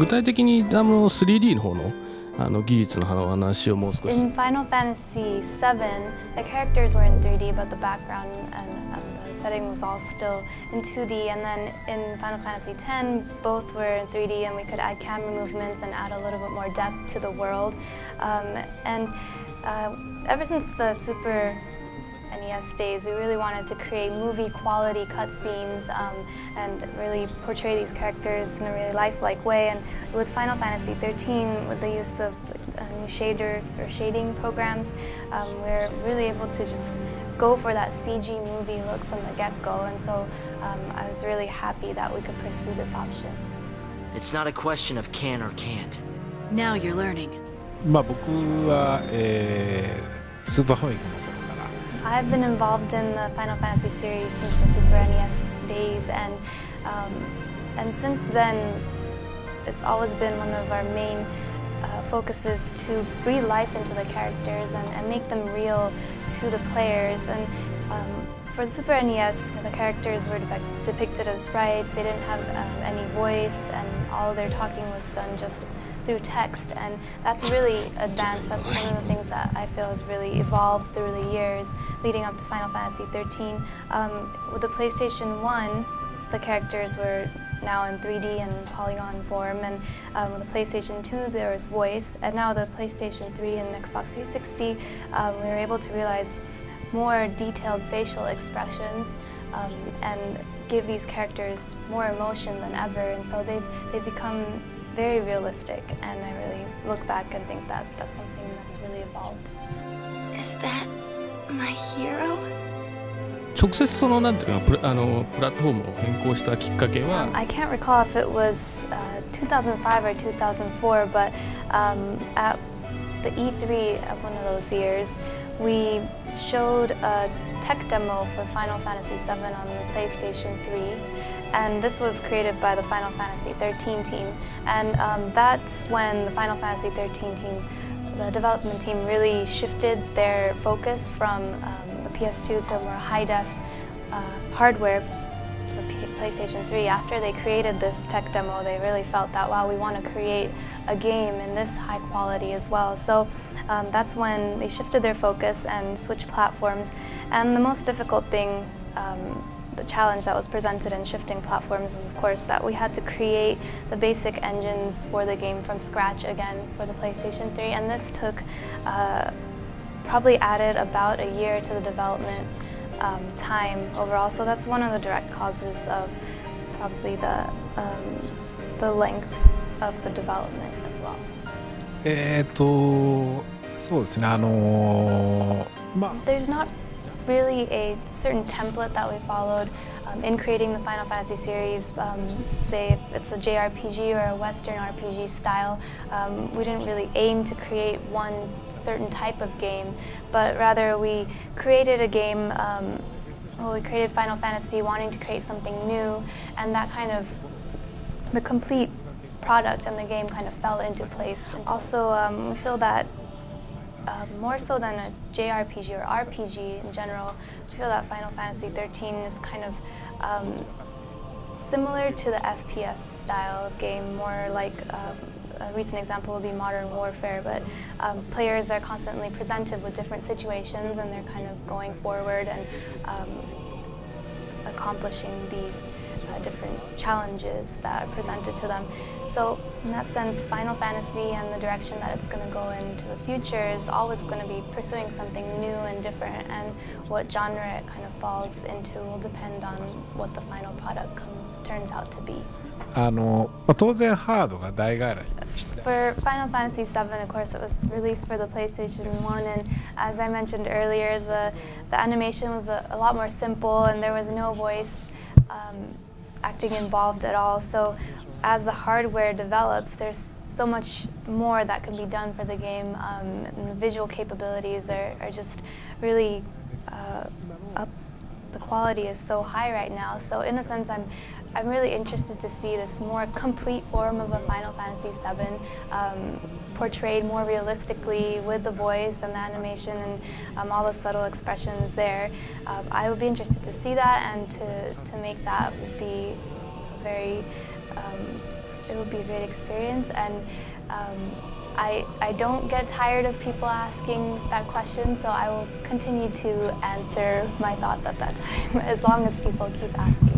体的に3D の方の技術の話をもう少し。In Final Fantasy VII, the characters were in 3D, but the background and the setting was all still in 2D. And then in Final Fantasy X, both were in 3D, and we could add camera movements and add a little bit more depth to the world. Ever since the Super NES days, we really wanted to create movie quality cutscenes and really portray these characters in a really lifelike way. And with Final Fantasy XIII, with the use of new shading programs, we're really able to just go for that CG movie look from the get-go. And so I was really happy that we could pursue this option. It's not a question of can or can't. Now you're learning. 僕は、スーパーファミコンの頃から。 I've been involved in the Final Fantasy series since the Super NES days, and since then, it's always been one of our main focuses to breathe life into the characters and make them real to the players. And for the Super NES, the characters were depicted as sprites. They didn't have any voice, and all their talking was done just through text, and that's really advanced. That's one of the things that I feel has really evolved through the years leading up to Final Fantasy XIII. With the PlayStation 1, the characters were now in 3D and polygon form, and with the PlayStation 2 there was voice, and now the PlayStation 3 and Xbox 360 we were able to realize more detailed facial expressions and give these characters more emotion than ever, and so they've become very realistic, and I really look back and think that that's something that's really evolved. Is that my hero? 直接なんていうのプラットフォームを変更したきっかけは I can't recall if it was 2005 or 2004, but at the E3 of one of those years, we showed a tech demo for Final Fantasy VII on the PlayStation 3, and this was created by the Final Fantasy XIII team, and that's when the Final Fantasy XIII team, the development team, really shifted their focus from the PS2 to more high-def hardware for PlayStation 3. After they created this tech demo, they really felt that, wow, we want to create a game in this high quality as well. So that's when they shifted their focus and switched platforms. And the most difficult thing, the challenge that was presented in shifting platforms is, of course, that we had to create the basic engines for the game from scratch again for the PlayStation 3. And this took probably added about a year to the development time overall. So that's one of the direct causes of probably the length of the development as well. そうですね。There's not really a certain template that we followed in creating the Final Fantasy series. Say if it's a JRPG or a Western RPG style, we didn't really aim to create one certain type of game, but rather we created a game. We created Final Fantasy wanting to create something new, and that kind of the complete product and the game kind of fell into place. Also, we feel that more so than a JRPG or RPG in general, we feel that Final Fantasy XIII is kind of similar to the FPS style of game, more like a recent example would be Modern Warfare, but players are constantly presented with different situations, and they're kind of going forward and accomplishing these different challenges that are presented to them. So in that sense, Final Fantasy and the direction that it's going to go into the future is always going to be pursuing something new and different, and what genre it kind of falls into will depend on what the final product turns out to be. 当然ハードが代替わりして。 For Final Fantasy VII, of course, it was released for the PlayStation 1, and as I mentioned earlier, the animation was a lot more simple, and there was no voice acting involved at all. So as the hardware develops, there's so much more that can be done for the game, and the visual capabilities are just really up. The quality is so high right now. So in a sense, I'm really interested to see this more complete form of a Final Fantasy VII portrayed more realistically with the voice and the animation and all the subtle expressions there. I would be interested to see that, and to make that would be very it would be a great experience, and I don't get tired of people asking that question, so I will continue to answer my thoughts at that time as long as people keep asking.